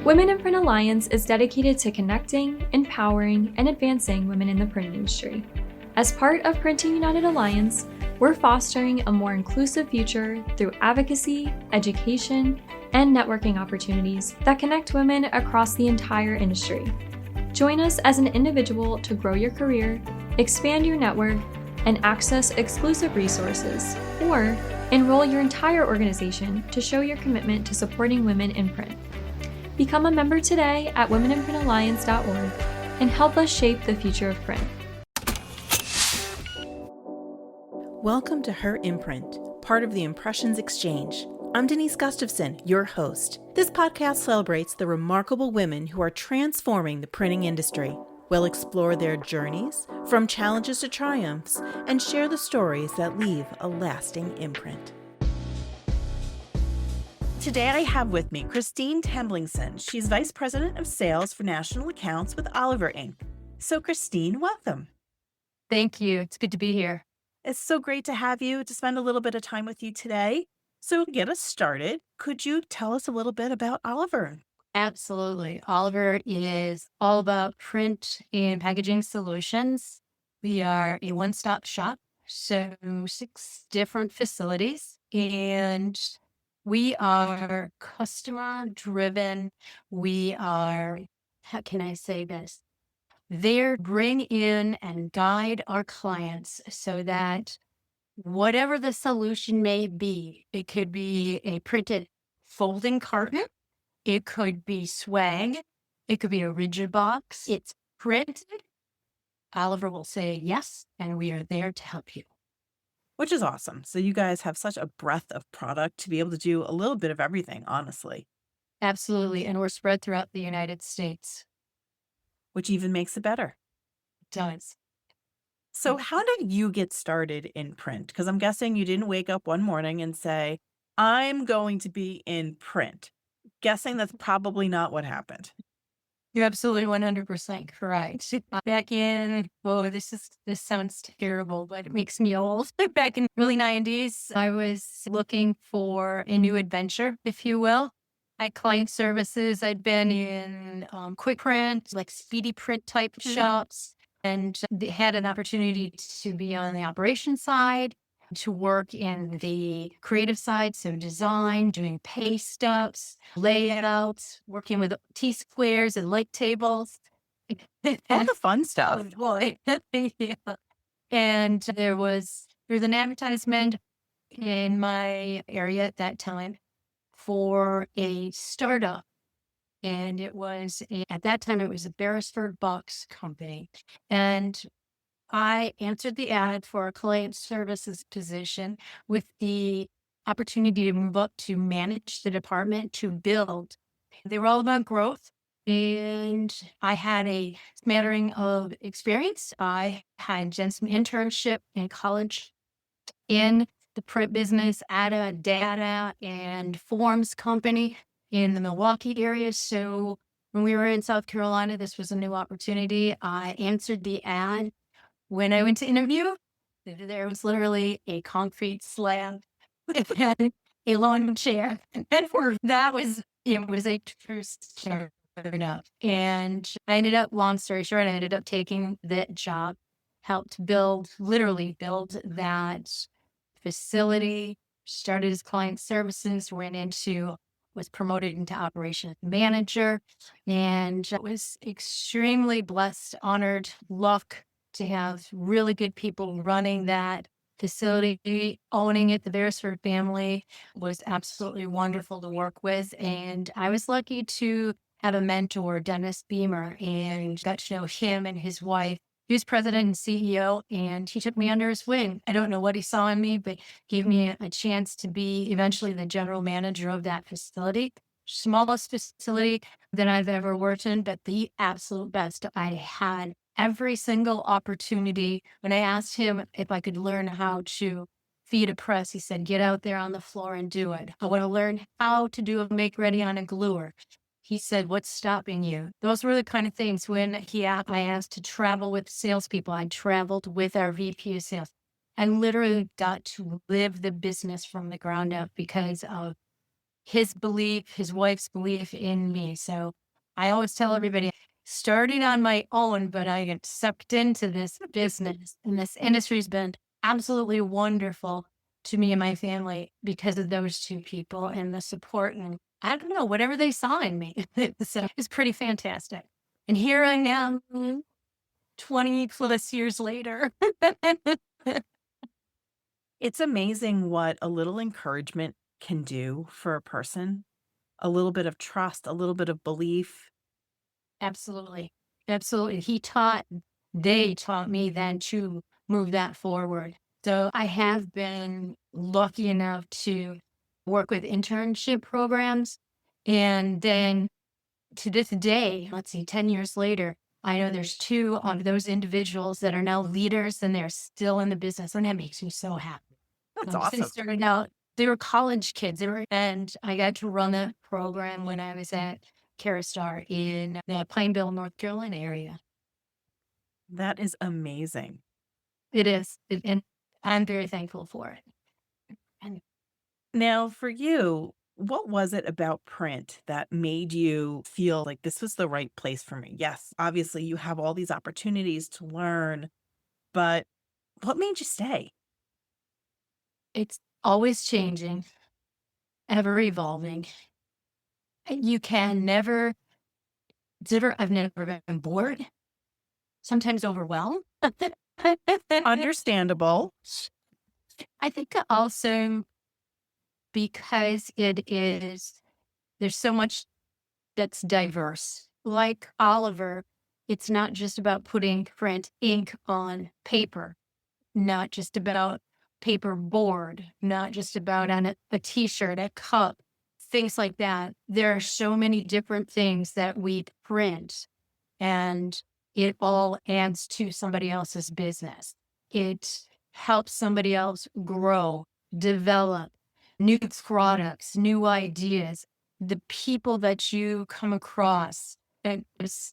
Women in Print Alliance is dedicated to connecting, empowering, and advancing women in the print industry. As part of Printing United Alliance, we're fostering a more inclusive future through advocacy, education, and networking opportunities that connect women across the entire industry. Join us as an individual to grow your career, expand your network, and access exclusive resources, or enroll your entire organization to show your commitment to supporting women in print. Become a member today at womeninprintalliance.org and help us shape the future of print. Welcome to Her Imprint, part of the Impressions Exchange. I'm Denise Gustafson, your host. This podcast celebrates the remarkable women who are transforming the printing industry. We'll explore their journeys, from challenges to triumphs, and share the stories that leave a lasting imprint. Today I have with me Kristine Tamblingson. She's Vice President of Sales for National Accounts with Oliver Inc. So Kristine, welcome. Thank you. It's good to be here. It's so great to have you, to spend a little bit of time with you today. So to get us started, could you tell us a little bit about Oliver? Absolutely. Oliver is all about print and packaging solutions. We are a one-stop shop, so 6 different facilities, and we are customer driven. We are, how can I say this? There bring in and guide our clients so that whatever the solution may be, it could be a printed folding carton, it could be swag, it could be a rigid box, it's printed. Oliver will say yes, and we are there to help you. Which is awesome. So you guys have such a breadth of product to be able to do a little bit of everything, honestly, Absolutely. And we're spread throughout the United States. which even makes it better. It does. So how did you get started in print? Because I'm guessing you didn't wake up one morning and say, I'm going to be in print. Guessing that's probably not what happened. You're absolutely 100% correct. Back in, this sounds terrible, but it makes me old. Back in early 90s, I was looking for a new adventure, if you will. I had client services. I'd been in quick print, like speedy print type shops, and had an opportunity to be on the operations side, to work in the creative side, so design, doing pay stubs, layouts, working with T-squares and light tables. All the fun stuff. Oh boy. Yeah. And there's an advertisement in my area at that time for a startup. And at that time, it was a Beresford box company. And I answered the ad for a client services position with the opportunity to move up to manage the department, to build. They were all about growth. And I had a smattering of experience. I had done some internship in college in the print business at a data and forms company in the Milwaukee area. So when we were in South Carolina, this was a new opportunity. I answered the ad. When I went to interview, there was literally a concrete slab and a lawn chair. And it was a true start up. And I ended up, long story short, I ended up taking that job, helped literally build that facility, started as client services, was promoted into operations manager, and was extremely blessed, honored, luck to have really good people running that facility, owning it. The Beresford family was absolutely wonderful to work with. And I was lucky to have a mentor, Dennis Beamer, and got to know him and his wife. He was president and CEO, and he took me under his wing. I don't know what he saw in me, but gave me a chance to be eventually the general manager of that facility. Smallest facility that I've ever worked in, but the absolute best. I had every single opportunity. When I asked him if I could learn how to feed a press, he said, get out there on the floor and do it. I want to learn how to do a make ready on a gluer. He said, what's stopping you? Those were the kind of things when I asked to travel with salespeople. I traveled with our VP of sales. I literally got to live the business from the ground up because of his belief, his wife's belief in me. So I always tell everybody, started on my own, but I get sucked into this business, and this industry's been absolutely wonderful to me and my family because of those two people and the support and I don't know, whatever they saw in me. So it's pretty fantastic. And here I am 20 plus years later. It's amazing what a little encouragement can do for a person, a little bit of trust, a little bit of belief. Absolutely. Absolutely. They taught me then to move that forward. So I have been lucky enough to work with internship programs. And then to this day, let's see, 10 years later, I know there's two of those individuals that are now leaders and they're still in the business. And that makes me so happy. That's They awesome. started out, they were college kids. And I got to run that program when I was at Caristar in the Pineville, North Carolina area. That is amazing. It is. And I'm very thankful for it. And Now, for you, what was it about print that made you feel like this was the right place for me? Yes, obviously you have all these opportunities to learn, but what made you stay? it's always changing, ever evolving. And you can never, I've never been bored, sometimes overwhelmed. Understandable. I think also because there's so much that's diverse. Like Oliver, it's not just about putting print ink on paper, not just about paper board, not just about on a t-shirt, a cup, things like that. There are so many different things that we print and it all adds to somebody else's business. It helps somebody else grow, develop new products, new ideas. The people that you come across, and I was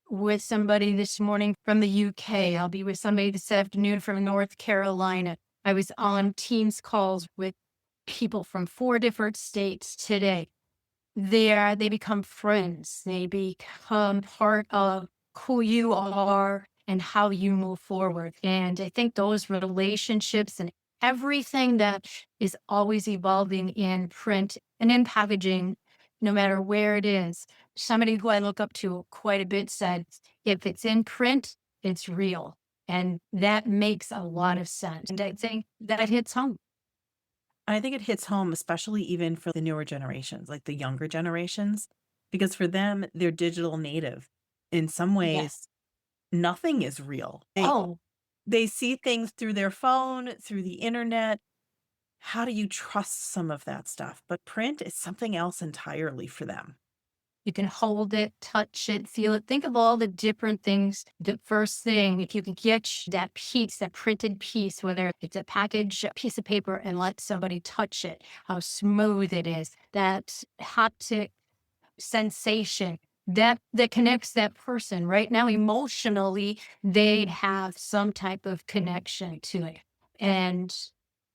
with somebody this morning from the UK. I'll be with somebody this afternoon from North Carolina. I was on Teams calls with people from 4 different states today. They become friends. They become part of who you are and how you move forward. And I think those relationships and everything that is always evolving in print and in packaging, no matter where it is. Somebody who I look up to quite a bit said, if it's in print, it's real. And that makes a lot of sense. And I think that hits home. I think it hits home, especially even for the newer generations, like the younger generations, because for them, they're digital native. In some Yes. ways, nothing is real. Oh, They see things through their phone, through the internet. How do you trust some of that stuff? But print is something else entirely for them. you can hold it, touch it, feel it. Think of all the different things. The first thing, if you can get that piece, that printed piece, whether it's a package, a piece of paper, and let somebody touch it, how smooth it is, that haptic sensation that connects that person right now emotionally, they'd have some type of connection to it. And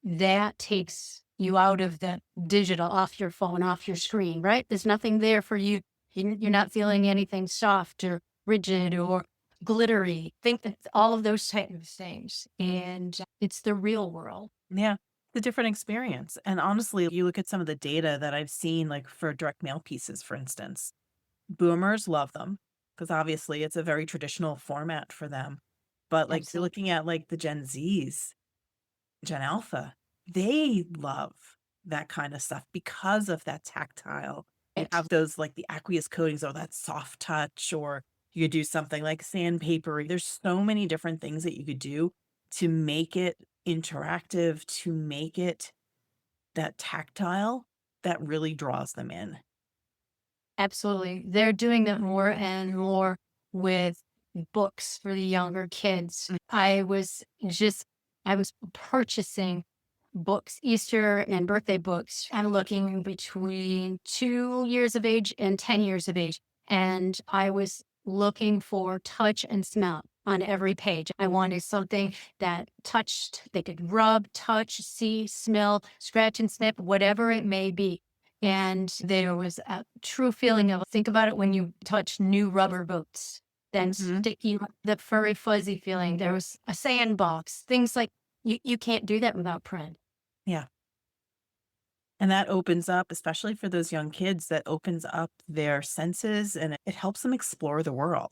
that takes you out of the digital, off your phone, off your screen, right? There's nothing there for you. You're not feeling anything soft or rigid or glittery. Think that all of those type of things. And it's the real world. Yeah, the different experience. And honestly, you look at some of the data that I've seen, like for direct mail pieces, for instance, boomers love them because obviously it's a very traditional format for them. But like you're Absolutely. looking at like the Gen Zs, Gen Alpha, they love that kind of stuff because of that tactile. You have those like the aqueous coatings or that soft touch, or you could do something like sandpaper. There's so many different things that you could do to make it interactive, to make it that tactile that really draws them in. Absolutely. They're doing that more and more with books for the younger kids. I was purchasing books, Easter and birthday books. I'm looking between 2 years of age and 10 years of age. And I was looking for touch and smell on every page. I wanted something that touched, they could rub, touch, see, smell, scratch and snip, whatever it may be. And there was a true feeling of, think about it when you touch new rubber boots, then sticky, the furry, fuzzy feeling. There was a sandbox, things like you can't do that without print. Yeah. And that opens up, especially for those young kids, that opens up their senses and it helps them explore the world.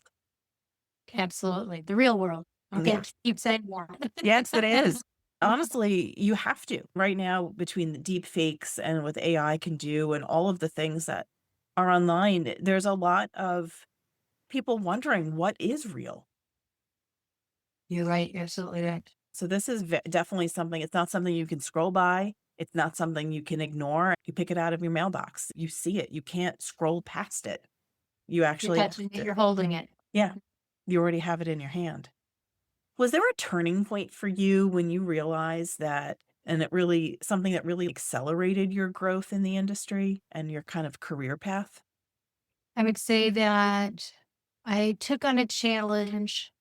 Absolutely. The real world. Okay. Yeah. Keep saying more. Yes, it is. Honestly, you have to. Right now, between the deep fakes and what AI can do and all of the things that are online, there's a lot of people wondering what is real. You're right. You're absolutely right. So this is definitely something, it's not something you can scroll by. It's not something you can ignore. You pick it out of your mailbox. You see it. You can't scroll past it. You You're actually have touching it, to, you're holding it. yeah, you already have it in your hand. Was there a turning point for you when you realized that, and it really, something that really accelerated your growth in the industry and your kind of career path? I would say that I took on a challenge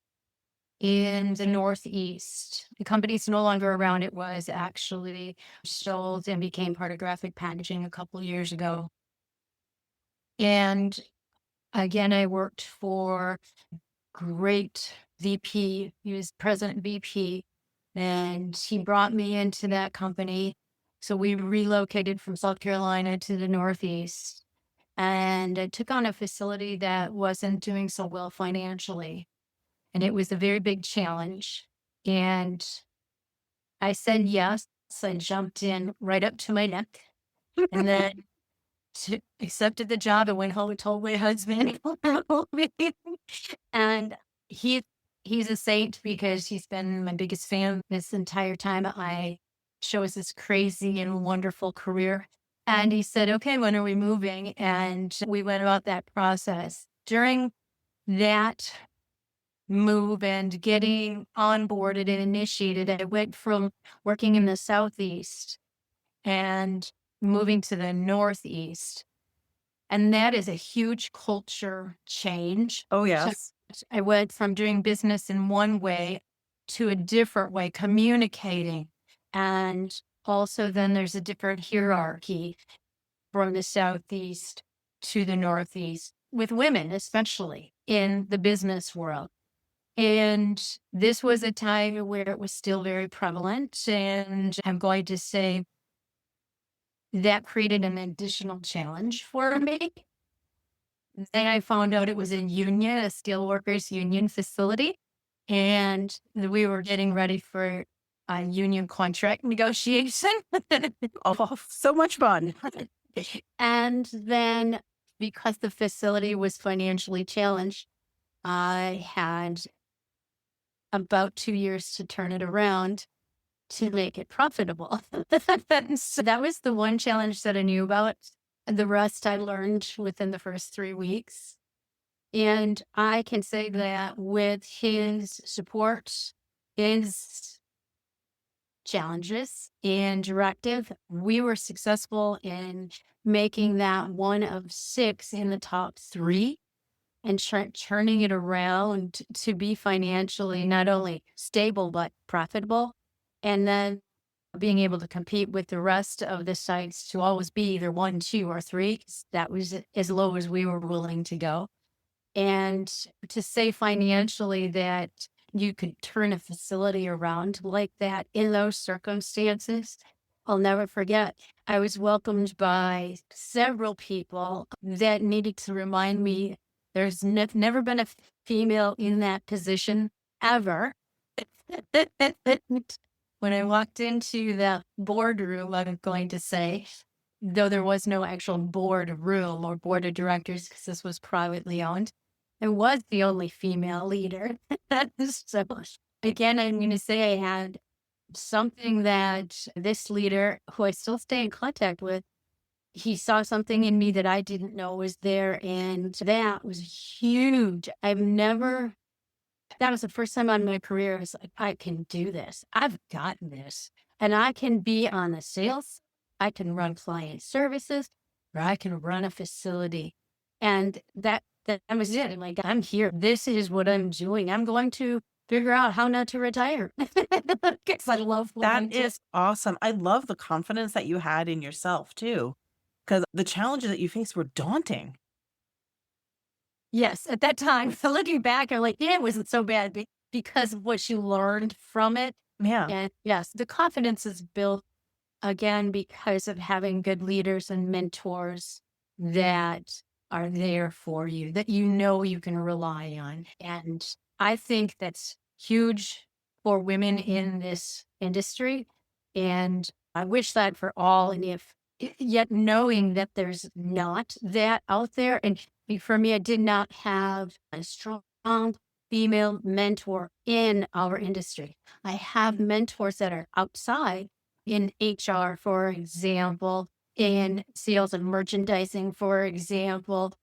in the Northeast. The company's no longer around. It was actually sold and became part of graphic packaging a couple years ago. And again, I worked for great VP. He was president VP, and he brought me into that company. So we relocated from South Carolina to the Northeast, and I took on a facility that wasn't doing so well financially. And it was a very big challenge. And I said yes. I jumped in right up to my neck and then accepted the job and went home and told my husband. And he he's a saint because he's been my biggest fan this entire time. I chose this crazy and wonderful career. And he said, okay, when are we moving? And we went about that process. During that move and getting onboarded and initiated, I went from working in the Southeast and moving to the Northeast. And that is a huge culture change. Oh, So yes. I went from doing business in one way to a different way, communicating. And also, then there's a different hierarchy from the Southeast to the Northeast, with women, especially in the business world. And this was a time where it was still very prevalent. And I'm going to say that created an additional challenge for me. Then I found out it was a union, a steelworkers union facility. And we were getting ready for a union contract negotiation. Oh, so much fun. And then because the facility was financially challenged, I had about 2 years to turn it around to make it profitable. So that was the one challenge that I knew about. The rest I learned within the first 3 weeks. And I can say that with his support, his challenges and directive, we were successful in making that one of 6 in the top 3 and turning it around to be financially not only stable, but profitable. And then being able to compete with the rest of the sites to always be either 1, 2, or 3, 'cause that was as low as we were willing to go. And to say financially that you could turn a facility around like that in those circumstances, I'll never forget. I was welcomed by several people that needed to remind me there's never been a female in that position ever. When I walked into the boardroom, I'm going to say, though there was no actual board room or board of directors because this was privately owned, I was the only female leader. So again, I'm going to say I had something that this leader, who I still stay in contact with, he saw something in me that I didn't know was there. And that was huge. That was the first time in my career I was like, I can do this. I've gotten this. And I can be on the sales. I can run client services, or I can run a facility. And that was it. I'm like, I'm here. This is what I'm doing. I'm going to figure out how not to retire. Because I love what I'm That doing. is awesome. I love the confidence that you had in yourself too. because the challenges that you faced were daunting. Yes, at that time, so looking back, I'm like, yeah, it wasn't so bad because of what you learned from it. Yeah. And yes, the confidence is built again because of having good leaders and mentors that are there for you, that you know you can rely on. And I think that's huge for women in this industry. And I wish that for all. And yet knowing that there's not that out there. And for me, I did not have a strong female mentor in our industry. I have mentors that are outside in HR, for example, in sales and merchandising, for example.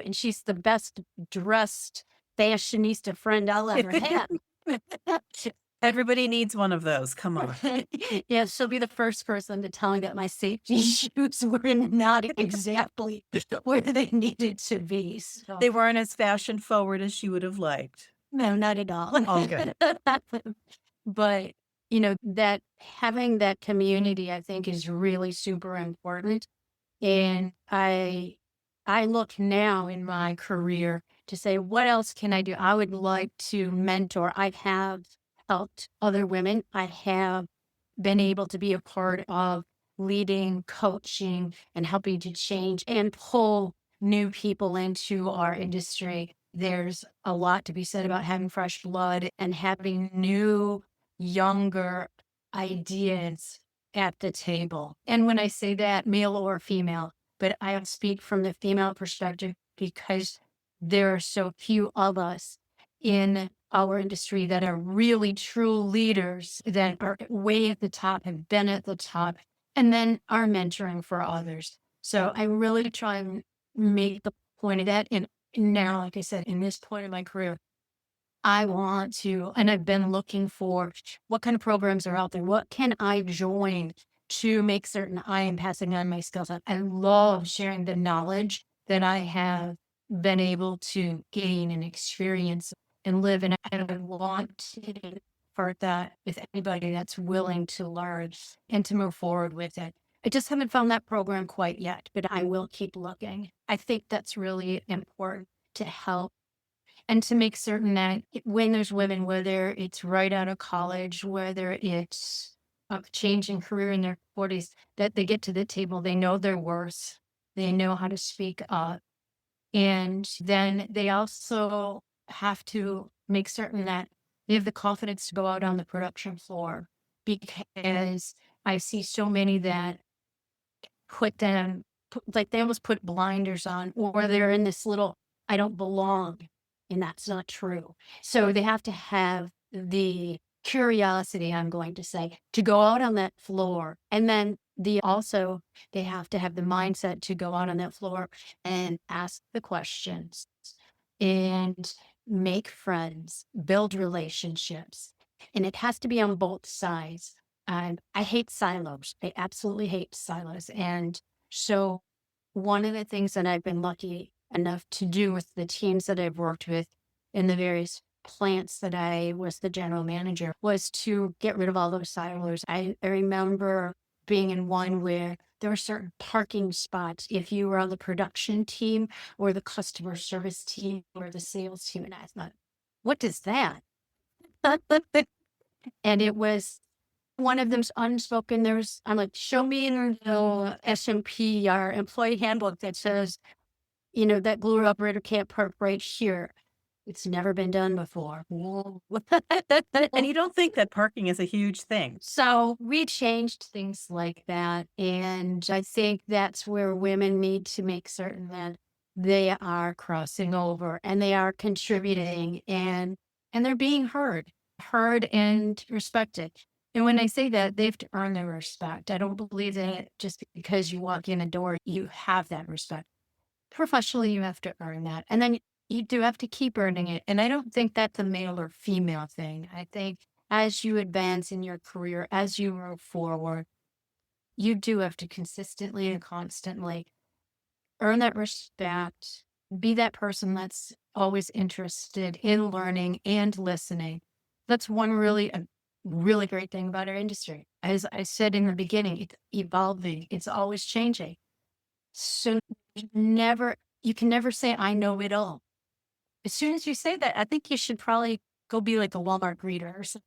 And she's the best dressed fashionista friend I'll ever have. Everybody needs one of those. Come on. Yeah, she'll be the first person to tell me that my safety shoes were not exactly where they needed to be. So, They weren't as fashion forward as she would have liked. no, not at all. Oh, good. But, that having that community, I think, is really super important. And I look now in my career to say, what else can I do? I would like to mentor. I have helped other women. I have been able to be a part of leading, coaching, and helping to change and pull new people into our industry. There's a lot to be said about having fresh blood and having new, younger ideas at the table. And when I say that, male or female, but I speak from the female perspective because there are so few of us in our industry that are really true leaders that are way at the top, have been at the top, and then are mentoring for others. So I really try and make the point of that. And now, like I said, in this point in my career, I want to, and I've been looking for what kind of programs are out there. What can I join to make certain I am passing on my skills? I love sharing the knowledge that I have been able to gain and experience and live. And I want to part that with anybody that's willing to learn and to move forward with it. I just haven't found that program quite yet, but I will keep looking. I think that's really important to help and to make certain that when there's women, whether it's right out of college, whether it's a change in career in their 40s, that they get to the table, they know their worth, they know how to speak up. And then they also have to make certain that they have the confidence to go out on the production floor, because I see so many that like they almost put blinders on, or they're in this little, I don't belong. And that's not true. So they have to have the curiosity, I'm going to say, to go out on that floor. And then they have to have the mindset to go out on that floor and ask the questions and make friends, build relationships. And it has to be on both sides. I hate silos. I absolutely hate silos. And so one of the things that I've been lucky enough to do with the teams that I've worked with in the various plants that I was the general manager was to get rid of all those silos. I remember being in one where there were certain parking spots if you were on the production team or the customer service team or the sales team. And I thought, what is that? And it was one of them's unspoken. I'm like, show me in the SMP, our employee handbook, that says, that glue operator can't park right here. It's never been done before. And you don't think that parking is a huge thing. So we changed things like that. And I think that's where women need to make certain that they are crossing over and they are contributing and they're being heard and respected. And when I say that, they have to earn their respect. I don't believe that just because you walk in a door, you have that respect. Professionally, you have to earn that. And then you do have to keep earning it. And I don't think that's a male or female thing. I think as you advance in your career, as you move forward, you do have to consistently and constantly earn that respect, be that person that's always interested in learning and listening. That's one a really great thing about our industry. As I said in the beginning, it's evolving. It's always changing. So you can never say, I know it all. As soon as you say that, I think you should probably go be like a Walmart greeter or something.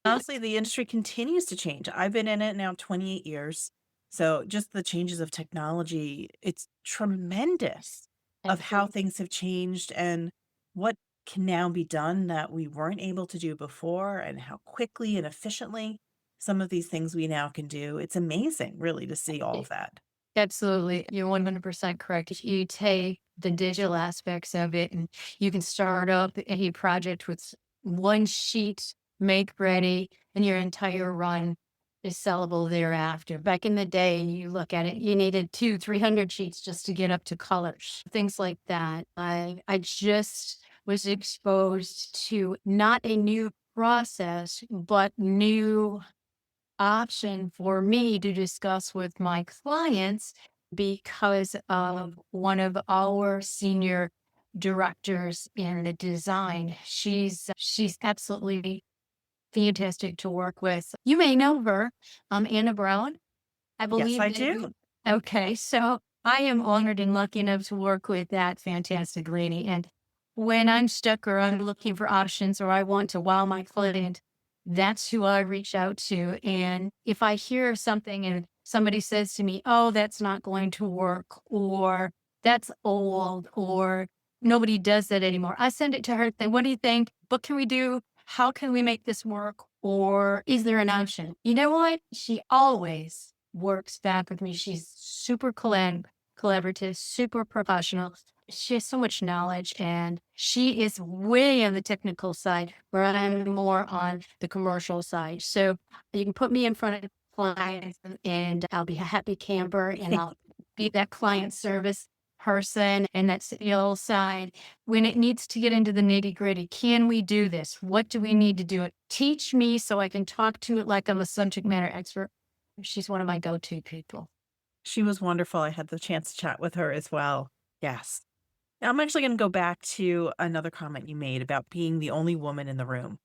Honestly, the industry continues to change. I've been in it now 28 years. So just the changes of technology, it's tremendous of how Absolutely. things have changed and what can now be done that we weren't able to do before and how quickly and efficiently some of these things we now can do. It's amazing, really, to see all of that. Absolutely. You're 100% correct. You take the digital aspects of it and you can start up any project with one sheet make ready and your entire run is sellable thereafter. Back in the day, you look at it, you needed 300 sheets just to get up to colors, things like that. I just was exposed to not a new process, but new option for me to discuss with my clients because of one of our senior directors in the design. She's absolutely fantastic to work with. You may know her, Anna Brown. I Yes, believe I that do. okay, so I am honored and lucky enough to work with that fantastic lady. And when I'm stuck or I'm looking for options or I want to wow my client, that's who I reach out to. And if I hear something and somebody says to me, oh, that's not going to work, or that's old, or nobody does that anymore, I send it to her. Then, what do you think? What can we do? How can we make this work? Or is there an option? You know what? She always works back with me. She's super collaborative, super professional. She has so much knowledge and she is way on the technical side where I'm more on the commercial side. So you can put me in front of clients and I'll be a happy camper and I'll be that client service person and that sales side when it needs to get into the nitty gritty. Can we do this? What do we need to do it? Teach me so I can talk to it like I'm a subject matter expert. She's one of my go-to people. She was wonderful. I had the chance to chat with her as well. Yes. Now, I'm actually going to go back to another comment you made about being the only woman in the room.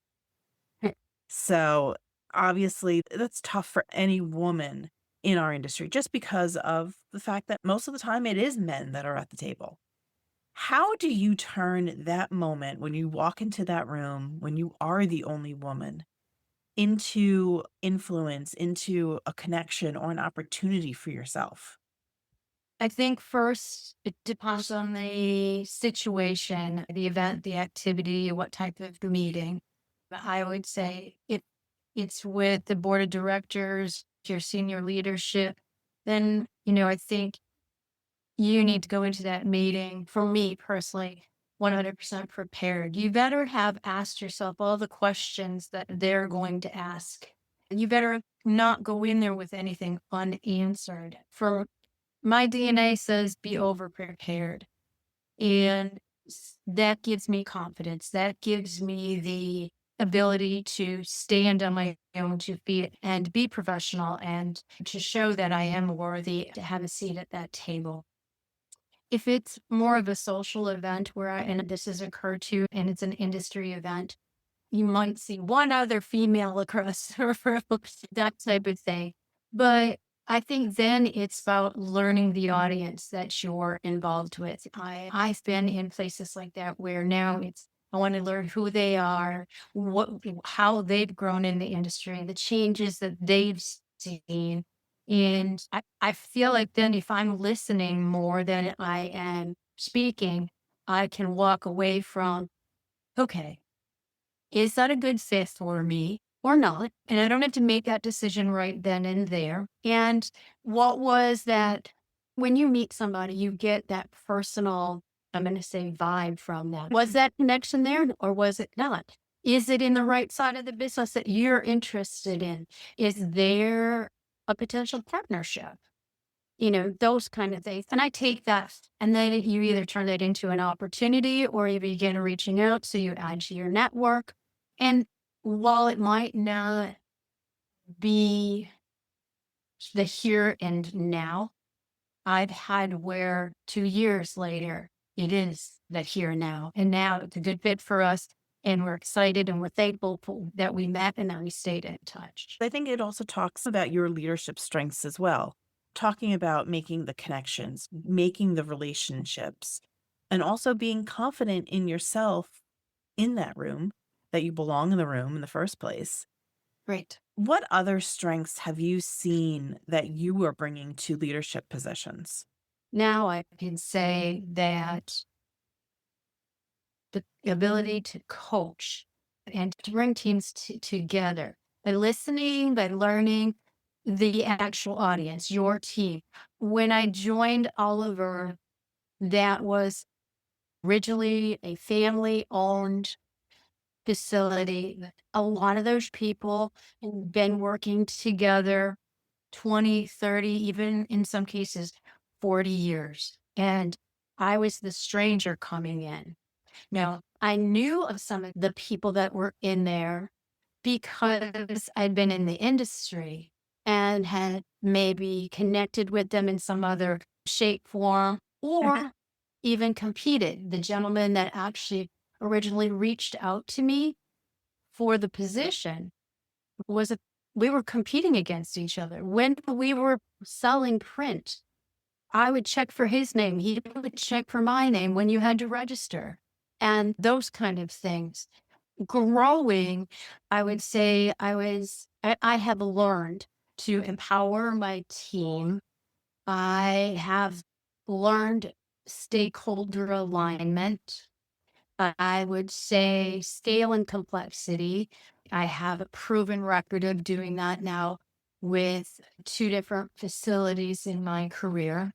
So obviously, that's tough for any woman in our industry just because of the fact that most of the time it is men that are at the table. How do you turn that moment when you walk into that room, when you are the only woman, into influence, into a connection or an opportunity for yourself? I think first it depends on the situation, the event, the activity, what type of meeting. But I would say if it's with the board of directors, your senior leadership, then, I think you need to go into that meeting, for me personally, 100% prepared. You better have asked yourself all the questions that they're going to ask. And you better not go in there with anything unanswered. For my DNA says be over prepared. And that gives me confidence. That gives me the ability to stand on my own 2 feet and be professional and to show that I am worthy to have a seat at that table. If it's more of a social event where and this has occurred to, and it's an industry event, you might see one other female across the room, that type of thing. But I think then it's about learning the audience that you're involved with. I've been in places like that where now I want to learn who they are, how they've grown in the industry, the changes that they've seen. And I feel like then if I'm listening more than I am speaking, I can walk away from, okay, is that a good fit for me or not? And I don't have to make that decision right then and there. And what was that when you meet somebody, you get that personal, I'm going to say vibe from that. Was that connection there or was it not? Is it in the right side of the business that you're interested in? Is there a potential partnership? Those kind of things. And I take that and then you either turn that into an opportunity or you begin reaching out. So you add to your network. And while it might not be the here and now, I've had where 2 years later, it is that here and now. And now it's a good fit for us. And we're excited and we're thankful that we met and that we stayed in touch. I think it also talks about your leadership strengths as well. talking about making the connections, making the relationships, and also being confident in yourself in that room, that you belong in the room in the first place. Right. What other strengths have you seen that you are bringing to leadership positions? Now I can say that the ability to coach and to bring teams together by listening, by learning the actual audience, your team. When I joined Oliver, that was originally a family owned facility. A lot of those people had been working together 20, 30, even in some cases 40 years. And I was the stranger coming in. Now, I knew of some of the people that were in there because I'd been in the industry and had maybe connected with them in some other shape, form, or even competed. The gentleman that actually originally reached out to me for the position was we were competing against each other. When we were selling print, I would check for his name. He would check for my name when you had to register and those kind of things. Growing, I would say I have learned to empower my team. I have learned stakeholder alignment. I would say scale and complexity. I have a proven record of doing that now with two different facilities in my career.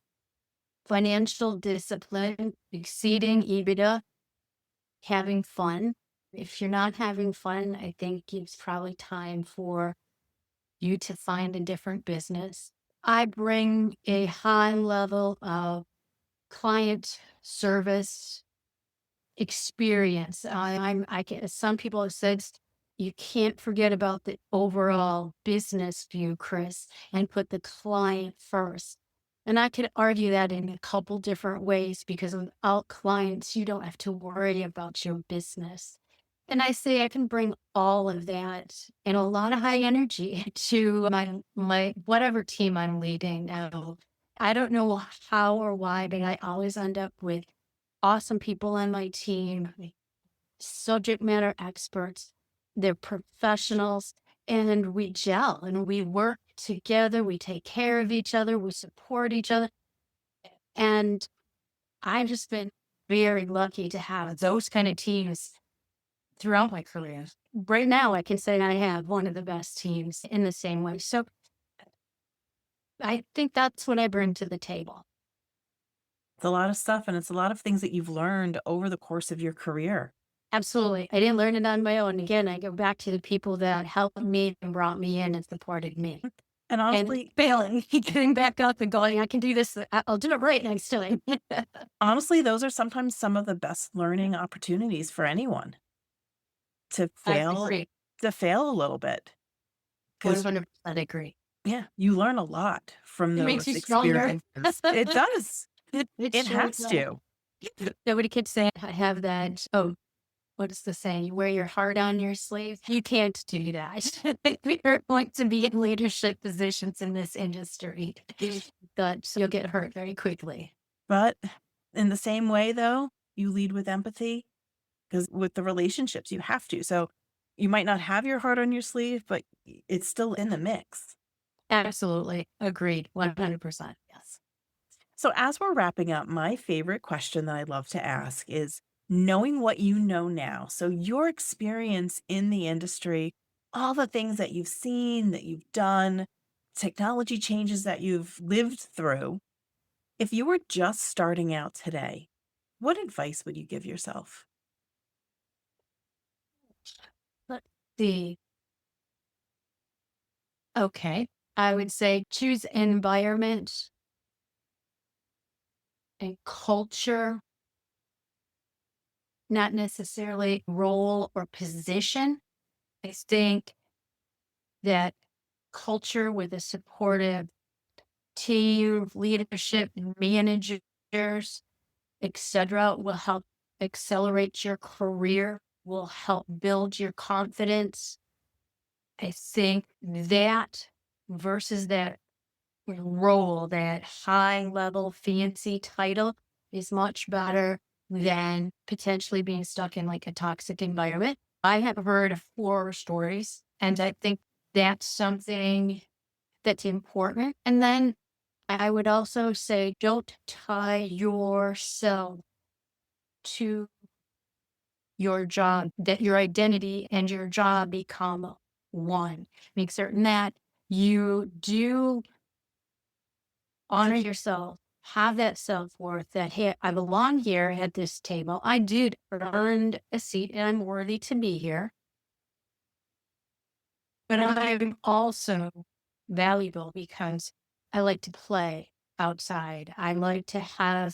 Financial discipline, exceeding EBITDA, having fun. If you're not having fun, I think it's probably time for you to find a different business. I bring a high level of client service experience. I can, some people have said you can't forget about the overall business view, Chris, and put the client first. And I could argue that in a couple different ways because without clients, you don't have to worry about your business. And I say I can bring all of that and a lot of high energy to my whatever team I'm leading now. I don't know how or why, but I always end up with awesome people on my team, subject matter experts. They're professionals and we gel and we work together. We take care of each other. We support each other. And I've just been very lucky to have those kind of teams throughout my career. Right now, I can say I have one of the best teams in the same way. So I think that's what I bring to the table. It's a lot of stuff, and it's a lot of things that you've learned over the course of your career. Absolutely. I didn't learn it on my own. Again, I go back to the people that helped me and brought me in and supported me. And And honestly, failing, getting back up and going, I can do this. I'll do it right next time. those are sometimes some of the best learning opportunities for anyone to I fail, agree. to fail a little bit. Because 100% agree. yeah, you learn a lot from It makes those you stronger. experiences. It does. It It sure has does. to. Nobody could say I have that. Oh, what is the saying? You wear your heart on your sleeve. You can't do that. We're going to be in leadership positions in this industry. But you'll get hurt very quickly. But in the same way, though, you lead with empathy because with the relationships, you have to. So you might not have your heart on your sleeve, but it's still in the mix. Absolutely. Agreed. 100%. Yes. So, as we're wrapping up, my favorite question that I love to ask is knowing what you know now. So, your experience in the industry, all the things that you've seen, that you've done, technology changes that you've lived through. If you were just starting out today, what advice would you give yourself? Let's see. Okay. I would say choose environment and culture, not necessarily role or position. I think that culture with a supportive team, leadership, managers, etc., will help accelerate your career, will help build your confidence. I think that versus that role, that high level fancy title is much better than potentially being stuck in like a toxic environment. I have heard of horror stories, and I think that's something that's important. And then I would also say, don't tie yourself to your job, that your identity and your job become one. Make certain that you do honor yourself, have that self-worth that, hey, I belong here at this table. I did earn a seat and I'm worthy to be here. But I'm also valuable because I like to play outside. I like to have,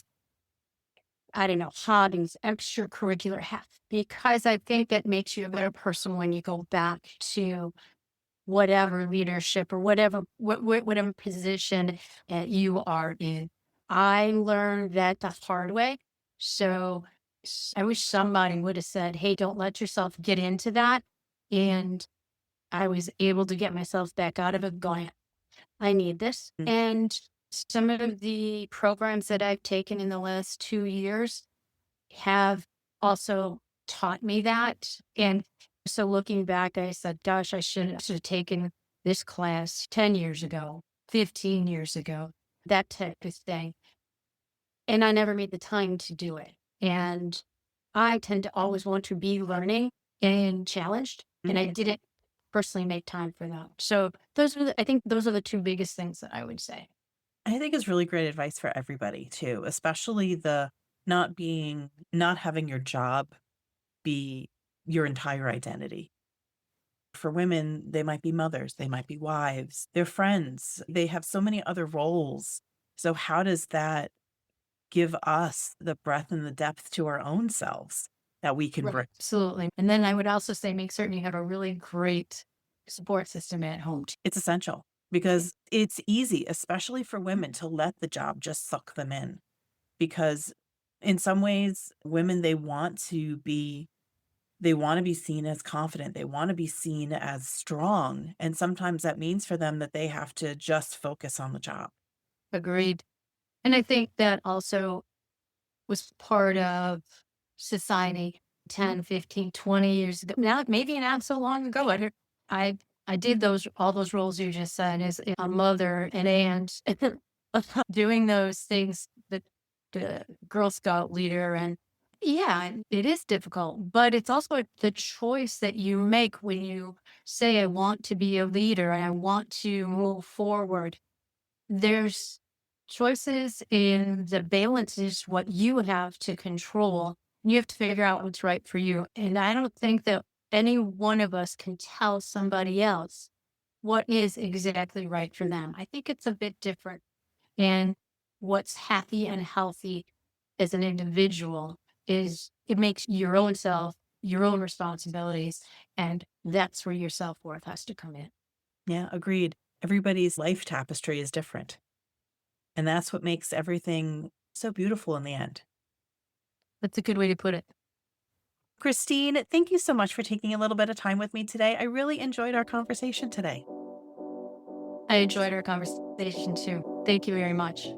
I don't know, hobbies, extracurricular because I think that makes you a better person when you go back to whatever leadership or whatever position you are in. I learned that the hard way. So I wish somebody would have said, hey, don't let yourself get into that. And I was able to get myself back out of it going, I need this. And some of the programs that I've taken in the last 2 years have also taught me that. And so looking back, I said, gosh, I should have taken this class 10 years ago, 15 years ago, that type of thing. And I never made the time to do it. And I tend to always want to be learning and challenged. And I didn't personally make time for that. So I think those are the two biggest things that I would say. I think it's really great advice for everybody too, especially the not having your job be your entire identity. For women, they might be mothers, they might be wives, they're friends, they have so many other roles. So how does that give us the breadth and the depth to our own selves that we can bring? Absolutely. And then I would also say, make certain you have a really great support system at home. It's essential because it's easy, especially for women, to let the job just suck them in. Because in some ways, women, they want to be seen as confident. They want to be seen as strong. And sometimes that means for them that they have to just focus on the job. Agreed. And I think that also was part of society 10, 15, 20 years ago. Now, maybe not so long ago. I did all those roles you just said as a mother, an aunt, doing those things, the Girl Scout leader. And yeah, it is difficult, but it's also the choice that you make when you say, I want to be a leader and I want to move forward. There's choices, and the balance is what you have to control. You have to figure out what's right for you. And I don't think that any one of us can tell somebody else what is exactly right for them. I think it's a bit different. And what's happy and healthy as an individual is it makes your own self, your own responsibilities, and that's where your self-worth has to come in. Yeah, agreed. Everybody's life tapestry is different. And that's what makes everything so beautiful in the end. That's a good way to put it. Kristine, thank you so much for taking a little bit of time with me today. I really enjoyed our conversation today. I enjoyed our conversation too. Thank you very much.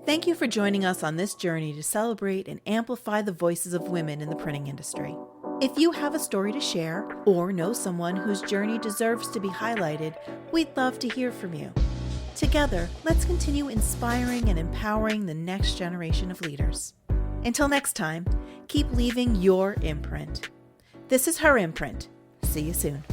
Thank you for joining us on this journey to celebrate and amplify the voices of women in the printing industry. If you have a story to share or know someone whose journey deserves to be highlighted, we'd love to hear from you. Together, let's continue inspiring and empowering the next generation of leaders. Until next time, keep leaving your imprint. This is Her Imprint. See you soon.